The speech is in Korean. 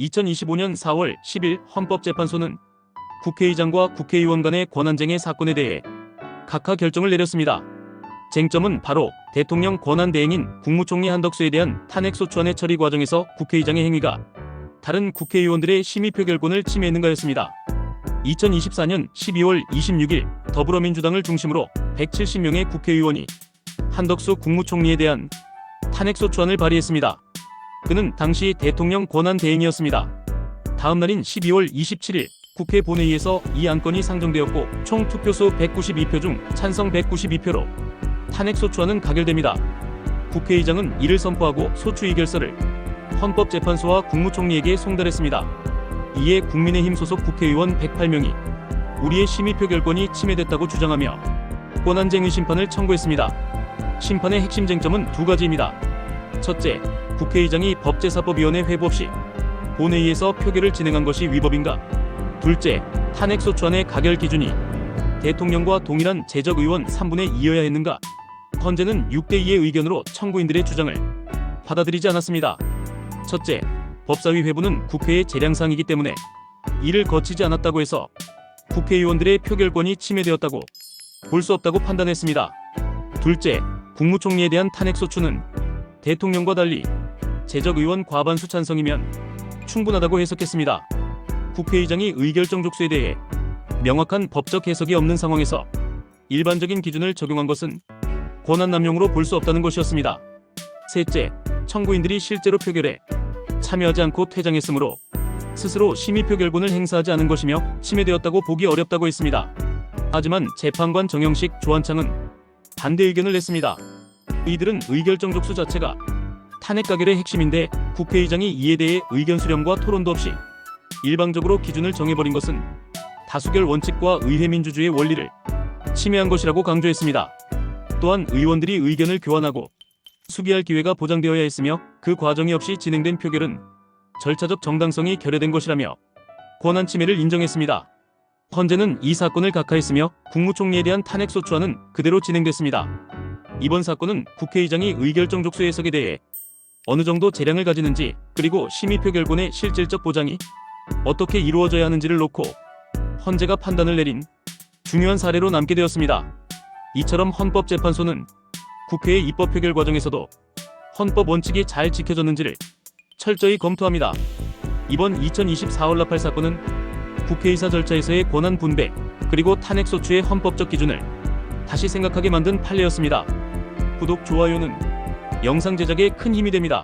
2025년 4월 10일 헌법재판소는 국회의장과 국회의원 간의 권한쟁의 사건에 대해 각하 결정을 내렸습니다. 쟁점은 바로 대통령 권한대행인 국무총리 한덕수에 대한 탄핵소추안의 처리 과정에서 국회의장의 행위가 다른 국회의원들의 심의 표결권을 침해했는가였습니다. 2024년 12월 26일 더불어민주당을 중심으로 170명의 국회의원이 한덕수 국무총리에 대한 탄핵소추안을 발의했습니다. 그는 당시 대통령 권한대행이었습니다. 다음 날인 12월 27일 국회 본회의에서 이 안건이 상정되었고 총 투표수 192표 중 찬성 192표로 탄핵소추안은 가결됩니다. 국회의장은 이를 선포하고 소추의결서를 헌법재판소와 국무총리에게 송달했습니다. 이에 국민의힘 소속 국회의원 108명이 우리의 심의 표결권이 침해됐다고 주장하며 권한쟁의 심판을 청구했습니다. 심판의 핵심 쟁점은 두 가지입니다. 첫째, 국회의장이 법제사법위원회 회부 없이 본회의에서 표결을 진행한 것이 위법인가? 둘째, 탄핵소추안의 가결 기준이 대통령과 동일한 재적의원 3분의 2여야 했는가? 헌재는 6대2의 의견으로 청구인들의 주장을 받아들이지 않았습니다. 첫째, 법사위 회부는 국회의 재량사항이기 때문에 이를 거치지 않았다고 해서 국회의원들의 표결권이 침해되었다고 볼 수 없다고 판단했습니다. 둘째, 국무총리에 대한 탄핵소추는 대통령과 달리 재적의원 과반수 찬성이면 충분하다고 해석했습니다. 국회의장이 의결정 족수에 대해 명확한 법적 해석이 없는 상황에서 일반적인 기준을 적용한 것은 권한남용으로 볼 수 없다는 것이었습니다. 셋째, 청구인들이 실제로 표결에 참여하지 않고 퇴장했으므로 스스로 심의표결권을 행사하지 않은 것이며 침해되었다고 보기 어렵다고 했습니다. 하지만 재판관 정영식, 조한창은 반대 의견을 냈습니다. 이들은 의결정 족수 자체가 탄핵 가결의 핵심인데 국회의장이 이에 대해 의견 수렴과 토론도 없이 일방적으로 기준을 정해버린 것은 다수결 원칙과 의회 민주주의의 원리를 침해한 것이라고 강조했습니다. 또한 의원들이 의견을 교환하고 수기할 기회가 보장되어야 했으며 그 과정이 없이 진행된 표결은 절차적 정당성이 결여된 것이라며 권한 침해를 인정했습니다. 헌재는 이 사건을 각하했으며 국무총리에 대한 탄핵소추안은 그대로 진행됐습니다. 이번 사건은 국회의장이 의결정 족수 해석에 대해 어느 정도 재량을 가지는지 그리고 심의표결권의 실질적 보장이 어떻게 이루어져야 하는지를 놓고 헌재가 판단을 내린 중요한 사례로 남게 되었습니다. 이처럼 헌법재판소는 국회의 입법 표결 과정에서도 헌법 원칙이 잘 지켜졌는지를 철저히 검토합니다. 이번 2024 라팔 사건은 국회의사 절차에서의 권한 분배 그리고 탄핵소추의 헌법적 기준을 다시 생각하게 만든 판례였습니다. 구독, 좋아요는 영상 제작에 큰 힘이 됩니다.